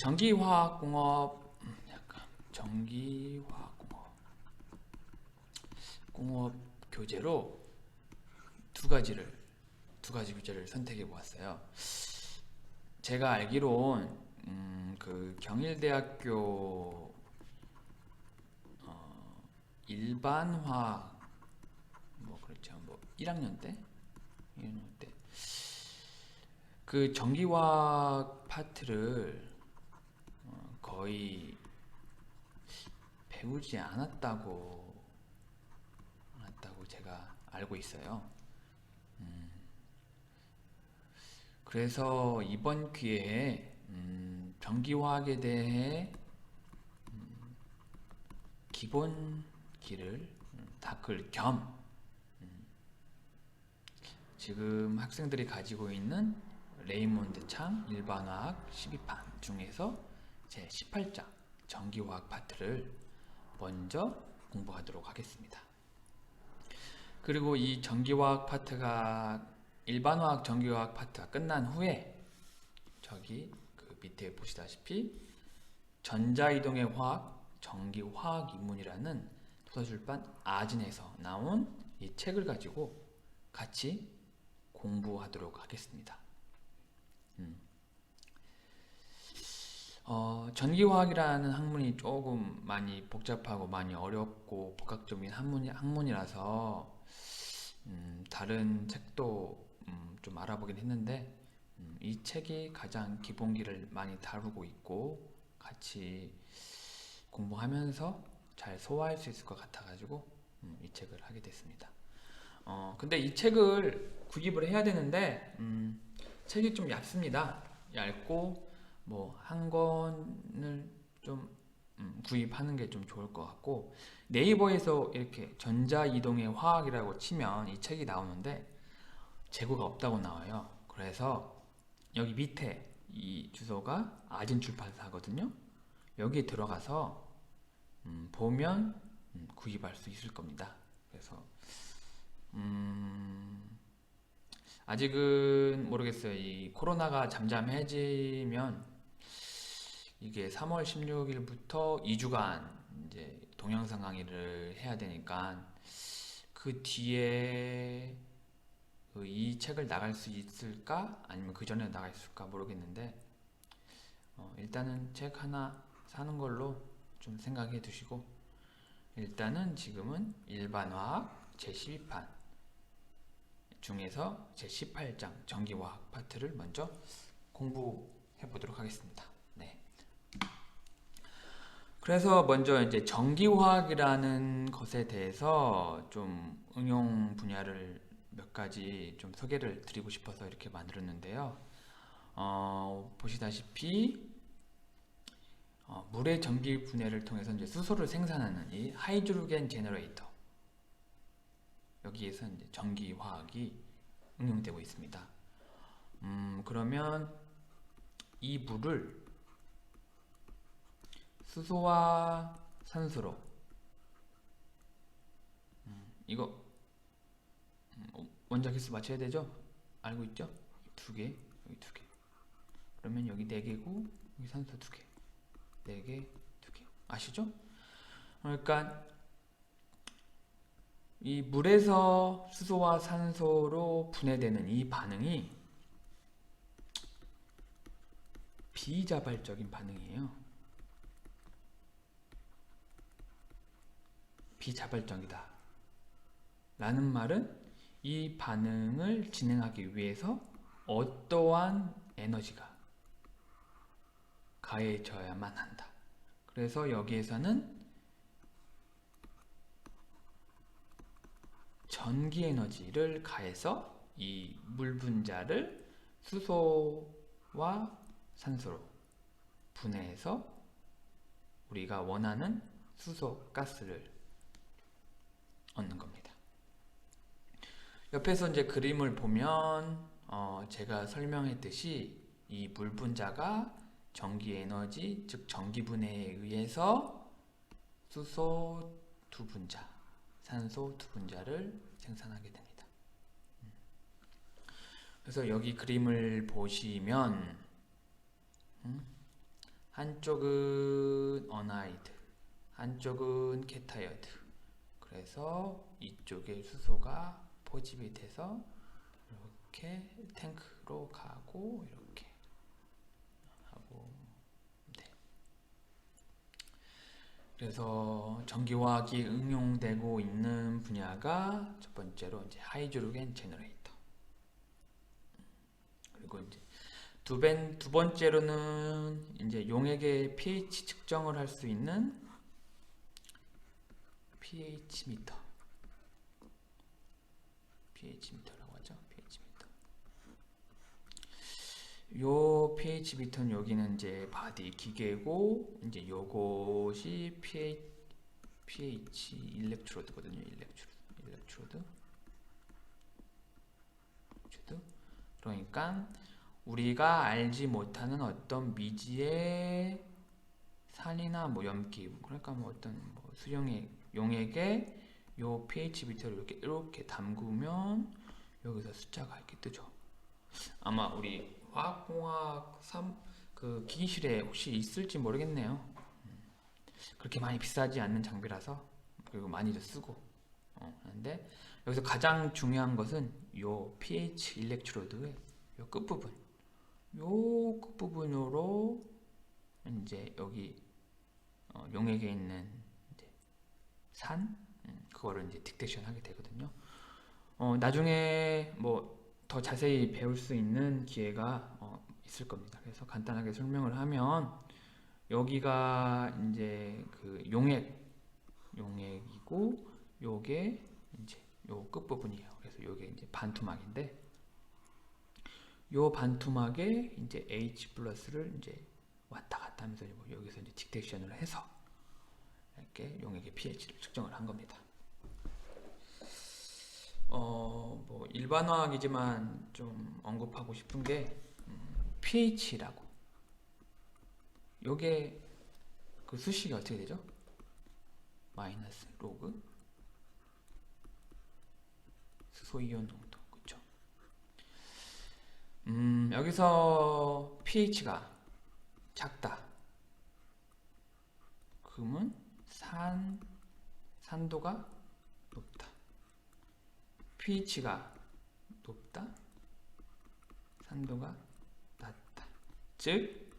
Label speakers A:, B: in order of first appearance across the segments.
A: 전기화학공업 전기화학공업 교재로 두 가지 교재를 선택해 보았어요. 제가 알기론 그 경일대학교 일반화학 그렇죠. 1학년 때 그 전기화학 파트를 거의 배우지 않았다고 제가 알고 있어요. 그래서 이번 기회에 전기화학에 대해 기본기를 닦을 겸 지금 학생들이 가지고 있는 레이몬드 창 일반화학 12판 중에서 제 18장 전기화학 파트를 먼저 공부하도록 하겠습니다. 그리고 이 전기화학 파트가 일반화학 전기화학 파트가 끝난 후에 저기 그 밑에 보시다시피 전자이동의 화학 전기화학 입문이라는 도서출판 아진에서 나온 이 책을 가지고 같이 공부하도록 하겠습니다. 전기화학이라는 학문이 조금 많이 복잡하고 많이 어렵고 복합적인 학문이라서 다른 책도 좀 알아보긴 했는데 이 책이 가장 기본기를 많이 다루고 있고 같이 공부하면서 잘 소화할 수 있을 것 같아가지고 이 책을 하게 됐습니다. 근데 이 책을 구입을 해야 되는데 책이 좀 얇습니다. 얇고 한 권을 좀 구입하는 게 좀 좋을 것 같고, 네이버에서 이렇게 전자이동의 화학이라고 치면 이 책이 나오는데 재고가 없다고 나와요. 그래서 여기 밑에 이 주소가 아진 출판사거든요. 여기에 들어가서 보면 구입할 수 있을 겁니다. 그래서 아직은 모르겠어요. 이 코로나가 잠잠해지면 이게 3월 16일부터 2주간 이제 동영상 강의를 해야 되니까 그 뒤에 이 책을 나갈 수 있을까? 아니면 그 전에 나갈 수 있을까 모르겠는데 일단은 책 하나 사는 걸로 좀 생각해 두시고, 일단은 지금은 일반화학 제12판 중에서 제18장 전기화학 파트를 먼저 공부해 보도록 하겠습니다. 네. 그래서 먼저 이제 전기화학이라는 것에 대해서 좀 응용 분야를 몇 가지 좀 소개를 드리고 싶어서 이렇게 만들었는데요. 보시다시피 물의 전기 분해를 통해서 이제 수소를 생산하는 이 하이드로겐 제너레이터, 여기에서 이제 전기화학이 응용되고 있습니다. 그러면 이 물을 수소와 산소로 이거 원자 개수 맞춰야 되죠? 알고 있죠? 두 개, 여기 두 개. 그러면 여기 네 개고 여기 산소 두 개, 네 개, 두 개. 아시죠? 그러니까 이 물에서 수소와 산소로 분해되는 이 반응이 비자발적인 반응이에요. 비자발적이다 라는 말은 이 반응을 진행하기 위해서 어떠한 에너지가 가해져야만 한다. 그래서 여기에서는 전기 에너지를 가해서 이 물 분자를 수소와 산소로 분해해서 우리가 원하는 수소 가스를 얻는 겁니다. 옆에서 이제 그림을 보면 제가 설명했듯이 이 물 분자가 전기 에너지, 즉 전기 분해에 의해서 수소 두 분자, 산소 두 분자를 생산하게 됩니다. 그래서 여기 그림을 보시면 한쪽은 unhide, 한쪽은 get-tired. 그래서 이쪽에 수소가 포집이 돼서 이렇게 탱크로 가고 이렇게 하고. 네. 그래서 전기화학이 응용되고 있는 분야가 첫 번째로 이제 하이드로겐 제너레이터. 그리고 이제 두 번째로는 이제 용액의 pH 측정을 할 수 있는 pH 미터. pH 미터라고 하죠. pH 미터. 요 pH 미터는 여기는 이제 바디 기계고, 이제 요것이 pH 일렉트로드거든요. 일렉트로드. 그러니까 우리가 알지 못하는 어떤 미지의 산이나 뭐 염기, 그러니까 뭐 어떤 뭐 수용액, 용액에 요 pH 미터를 이렇게 담그면 여기서 숫자가 이렇게 뜨죠. 아마 우리 화학공학 그 기기실에 혹시 있을지 모르겠네요. 그렇게 많이 비싸지 않는 장비라서, 그리고 많이도 쓰고. 근데 여기서 가장 중요한 것은 요 pH 일렉트로드의 요 끝부분, 요 끝부분으로 이제 여기 용액에 있는 이제 산, 그거를 이제 딕테이션 하게 되거든요. 나중에 뭐 더 자세히 배울 수 있는 기회가 있을 겁니다. 그래서 간단하게 설명을 하면, 여기가 이제 그 용액이고, 요게 이제 요 끝부분이에요. 그래서 요게 이제 반투막인데, 요 반투막에 이제 H 플러스를 이제 왔다 갔다 하면서 뭐 여기서 이제 딕테이션을 해서 이렇게 용액의 pH를 측정을 한 겁니다. 뭐 일반화학이지만 좀 언급하고 싶은 게 pH라고. 요게 그 수식이 어떻게 되죠? 마이너스 로그 수소이온 농도. 그쵸? 여기서 pH가 작다. 그러면 산도가 높다. pH가 높다. 산도가 낮다. 즉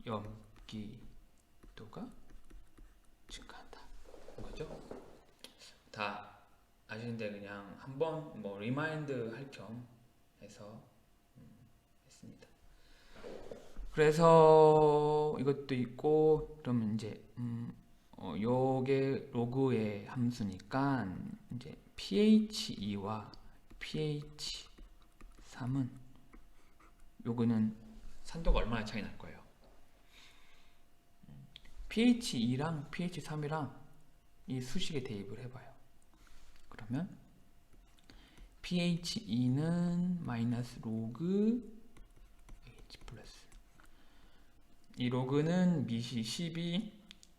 A: 염기도가 증가한다. 그거죠? 다 아시는데 그냥 한번 뭐 리마인드 할 겸 해서 했습니다. 그래서 이것도 있고, 그러면 이제 요게 로그의 함수니까 이제 pH2와 pH3은 요거는 산도가 얼마나 차이 날 거예요. pH2랑 pH3이랑 이 수식에 대입을 해봐요. 그러면 pH2는 마이너스 로그 H 플러스, 이 로그는 밑이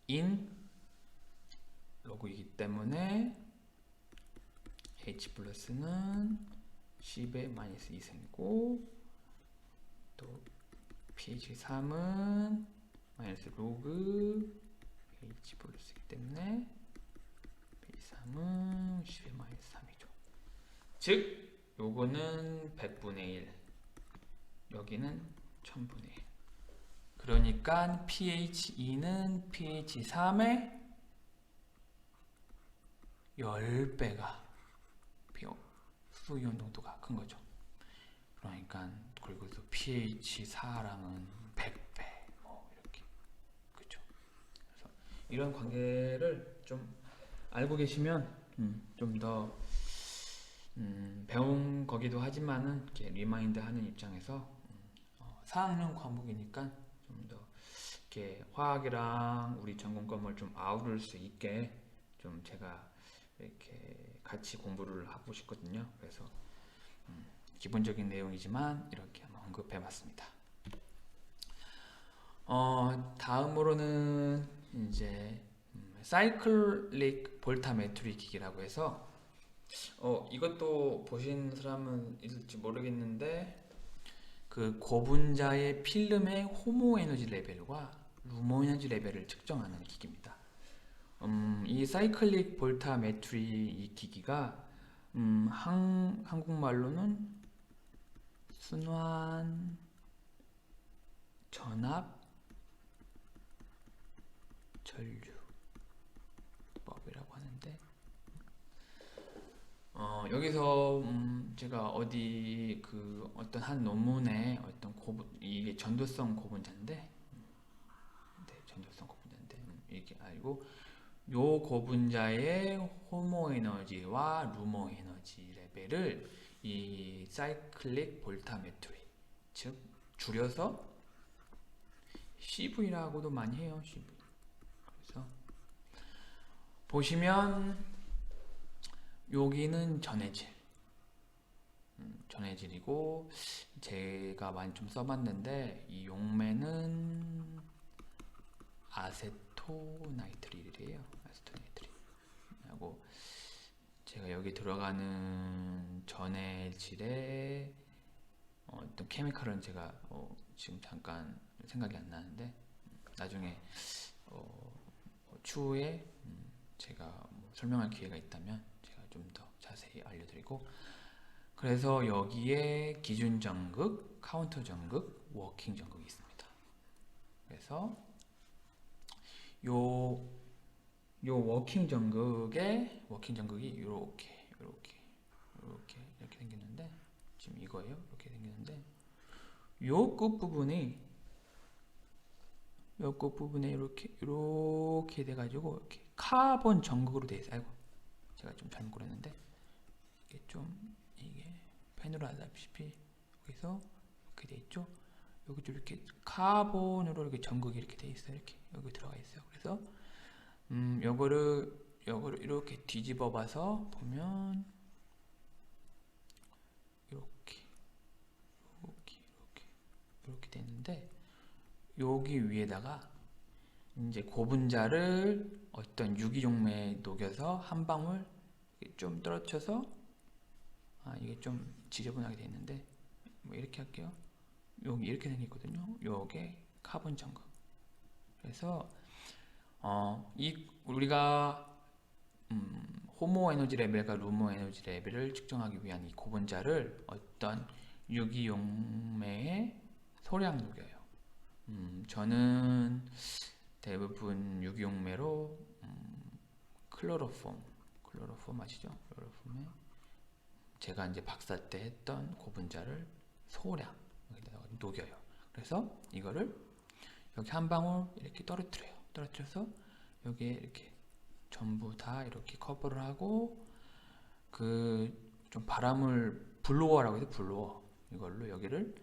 A: 12인 로그이기 때문에 H 플러스는 10의 마이너스 2승이고, 또 pH3은 마이너스 로그 H 플러스이기 때문에 pH3은 10의 마이너스 3이죠. 즉 요거는 100분의 1, 여기는 1000분의 1. 그러니까 pH2는 pH3의 10배가 수소이온 농도가 큰 거죠. 그러니까 그리고 또 pH4랑은 100배 뭐 이렇게. 그죠? 그래서 이런 관계를 좀 알고 계시면 좀 더 배운 거기도 하지만은 이렇게 리마인드 하는 입장에서 4학년 과목이니까 좀 더 이렇게 화학이랑 우리 전공 과목을 좀 아우를 수 있게 좀 제가 이렇게 같이 공부를 하고 싶거든요. 그래서 기본적인 내용이지만 이렇게 한번 언급해 봤습니다. 다음으로는 이제 사이클릭 볼타메트리 기기라고 해서 이것도 보신 사람은 있을지 모르겠는데, 그 고분자의 필름의 호모 에너지 레벨과 루모 에너지 레벨을 측정하는 기기입니다. 이 사이클릭 볼타메트리 이 기기가 한국말로는 순환 전압 전류법이라고 하는데, 여기서 제가 어디 그 어떤 한 논문에 어떤 이게 전도성 고분자인데, 네, 전도성 고분자인데 이게 알고 요 고분자의 호모 에너지와 루모 에너지 레벨을 이 사이클릭 볼타메트리, 즉 줄여서 CV라고도 많이 해요. CV. 그래서 보시면 여기는 전해질, 전해질이고 제가 많이 좀 써봤는데 이 용매는 아세토나이트릴이에요. 아세토나이트릴 하고, 제가 여기 들어가는 전해질의 어떤 케미칼은 제가 지금 잠깐 생각이 안 나는데 나중에 추후에 제가 뭐 설명할 기회가 있다면 제가 좀 더 자세히 알려드리고, 그래서 여기에 기준 전극, 카운터 전극, 워킹 전극이 있습니다. 그래서 요 워킹 전극이 이렇게 생겼는데, 지금 이거예요. 이렇게 생겼는데 요 끝부분에 이렇게 돼가지고 이렇게 카본 전극으로 돼 있어요. 아이고, 제가 좀 잘못 그렸는데 이게 펜으로 알다시피 여기서 이렇게 돼 있죠. 여기 좀 이렇게 카본으로 이렇게 전극이 이렇게 돼 있어요. 이렇게 여기 들어가 있어요. 그래서 요거를 이렇게 뒤집어 봐서 보면 이렇게 되는데, 여기 위에다가 이제 고분자를 어떤 유기용매에 녹여서 한 방울 좀 떨어뜨려서, 이게 좀 지저분하게 돼 있는데 뭐 이렇게 할게요. 여기 이렇게 생겼거든요. 요게 카본 전극. 그래서 우리가 호모 에너지 레벨과 루모 에너지 레벨을 측정하기 위한 이 고분자를 어떤 유기용매에 소량 녹여요. 저는 대부분 유기용매로 클로로폼 아시죠? 클로로폼에 제가 이제 박사 때 했던 고분자를 소량 여기다가 녹여요. 그래서 이거를 여기 한 방울 이렇게 떨어뜨려요. 떨어뜨려서 여기에 이렇게 전부 다 이렇게 커버를 하고, 그 좀 바람을 블로어라고 해서 블로어, 이걸로 여기를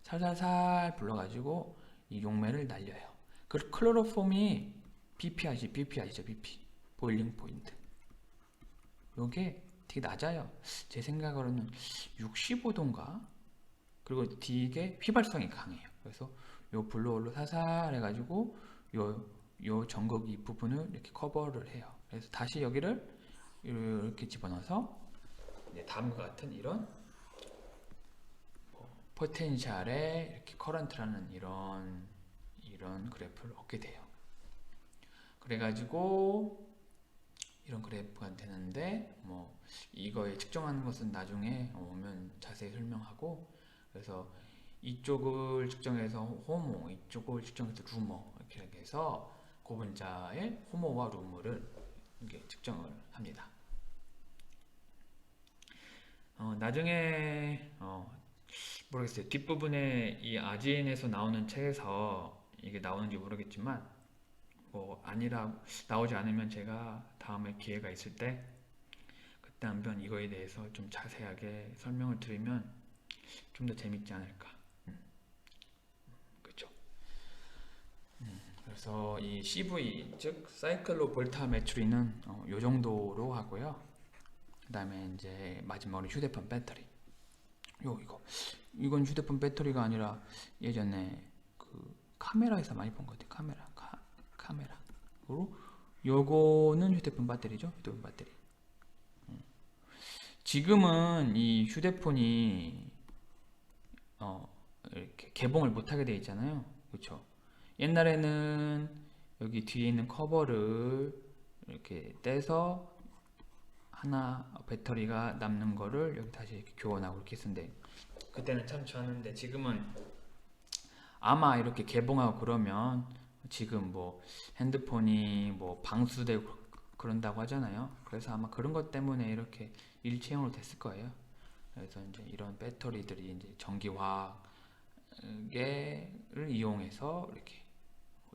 A: 살살살 불러가지고 이 용매를 날려요. 그 클로로폼이 BP 아시죠? BP 보일링 포인트. 요게 되게 낮아요. 제 생각으로는 65도인가? 그리고 되게 휘발성이 강해요. 그래서 요 블로어로 살살 해가지고 요 전극 이 부분을 이렇게 커버를 해요. 그래서 다시 여기를 이렇게 집어넣어서 다음과 같은 이런 포텐셜에 이렇게 커런트라는 이런 그래프를 얻게 돼요. 그래가지고 이런 그래프가 되는데, 뭐 이거에 측정하는 것은 나중에 오면 자세히 설명하고, 그래서 이쪽을 측정해서 호모, 이쪽을 측정해서 루모, 이렇게 해서 고분자의 호모와 루모를 이렇게 측정을 합니다. 나중에 모르겠어요. 뒷부분에 이 아진에서 나오는 책에서 이게 나오는지 모르겠지만, 뭐 나오지 않으면 제가 다음에 기회가 있을 때 그때 한번 이거에 대해서 좀 자세하게 설명을 드리면 좀 더 재밌지 않을까. 그렇죠. 그래서 이 CV, 즉 사이클로 볼타메트리는 요 정도로 하고요. 그 다음에 이제 마지막으로 휴대폰 배터리. 이건 휴대폰 배터리가 아니라 예전에 그 카메라에서 많이 본 것 같아요. 카메라로 요거는 휴대폰 배터리죠. 휴대폰 배터리. 지금은 이 휴대폰이 이렇게 개봉을 못하게 되어 있잖아요. 그렇죠? 옛날에는 여기 뒤에 있는 커버를 이렇게 떼서 하나 배터리가 남는 거를 여기 다시 이렇게 교환하고 이렇게 쓰는데, 그때는 참 좋았는데 지금은 아마 이렇게 개봉하고 그러면, 지금 뭐 핸드폰이 뭐 방수되고 그런다고 하잖아요. 그래서 아마 그런 것 때문에 이렇게 일체형으로 됐을 거예요. 그래서 이제 이런 배터리들이 이제 전기화학을 이용해서 이렇게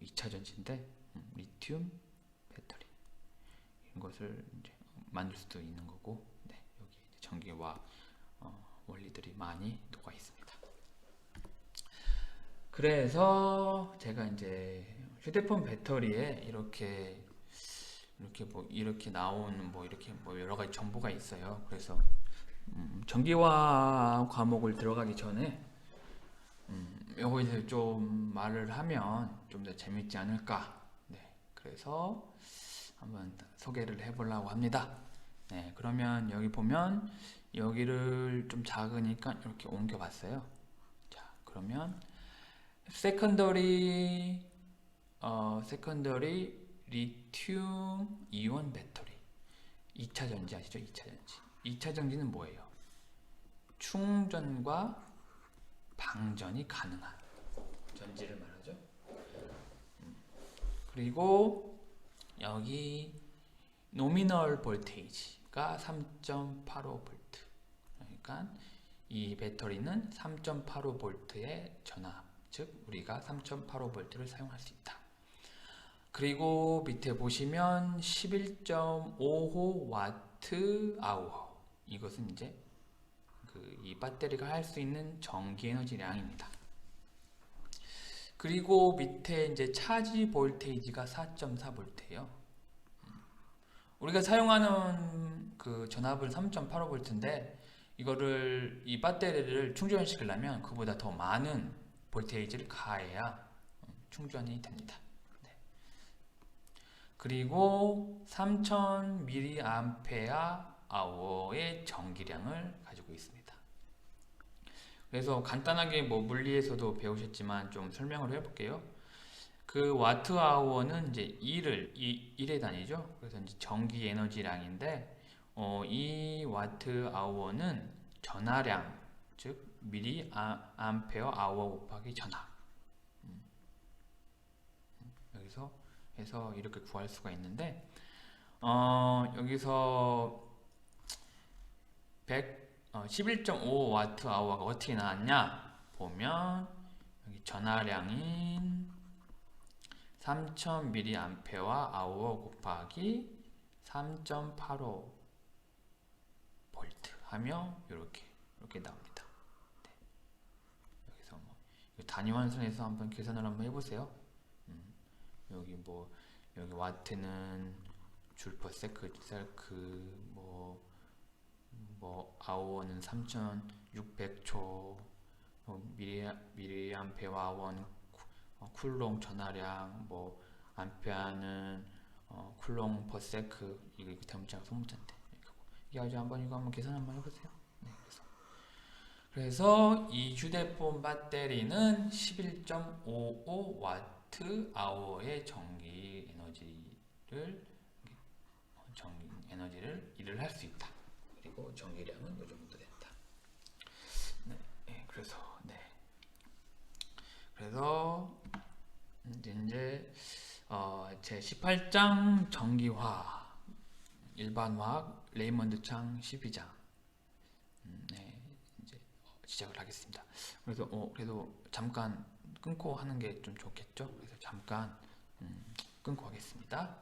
A: 2차 전지인데, 리튬 배터리 이런 것을 이제 만들 수도 있는 거고, 네, 여기 이제 전기화 원리들이 많이 녹아 있습니다. 그래서 제가 이제 휴대폰 배터리에 이렇게 나오는 이렇게 여러 가지 정보가 있어요. 그래서 전기화 과목을 들어가기 전에 요거에 좀 말을 하면 좀 더 재밌지 않을까. 네, 그래서 한번 소개를 해보려고 합니다. 네, 그러면 여기 보면 여기를 좀 작으니까 이렇게 옮겨봤어요. 자, 그러면 세컨더리 리튬 이온 배터리 2차 전지 아시죠? 2차 전지. 2차 전지는 뭐예요? 충전과 방전이 가능한 전지를 말하죠. 그리고 여기 노미널 볼테이지가 3.85V. 그러니까 이 배터리는 3.85V의 전압, 즉 우리가 3.85V를 사용할 수 있다. 그리고 밑에 보시면 11.55Wh. 이것은 이제 이 배터리가 할 수 있는 전기 에너지량입니다. 그리고 밑에 이제 차지 볼테이지가 4.4V예요. 우리가 사용하는 그 전압은 3.85V인데 이거를 이 배터리를 충전시키려면 그보다 더 많은 볼테이지를 가해야 충전이 됩니다. 네. 그리고 3000mAh의 전기량을 가지고 있습니다. 그래서 간단하게 물리에서도 배우셨지만 좀 설명을 해볼게요. 그 와트아워는 이제 1의 단위죠. 그래서 이제 전기 에너지량인데, 이 와트아워는 전하량, 즉 미리 암페어 아워 곱하기 전압. 여기서 해서 이렇게 구할 수가 있는데, 여기서 11.5와트 아워가 어떻게 나왔냐 보면, 여기 전하량인 3000mAh와 아워 곱하기 3.85V 하며 이렇게 나옵니다. 네. 여기서 단위 환산해서 한번 계산을 한번 해보세요. 여기 여기 와트는 줄 퍼 세크, 아워는 3600초, 미리암페어 아워는 쿨롱 전하량, 암페어는 쿨롱 퍼 세크. 이거 대문자가 소문자인데 이거 한번 계산 한번 해보세요. 네, 그래서 이 휴대폰 배터리는 11.55와트/아워의 전기 에너지를 일을 할 수 있다. 그리고 전기량은 이 정도 된다. 네, 그래서 이제 제 18장 전기화 일반화학 레이먼드 창 12장 네, 이제 시작을 하겠습니다. 그래도 잠깐 끊고 하는 게 좀 좋겠죠? 그래서 잠깐 끊고 하겠습니다.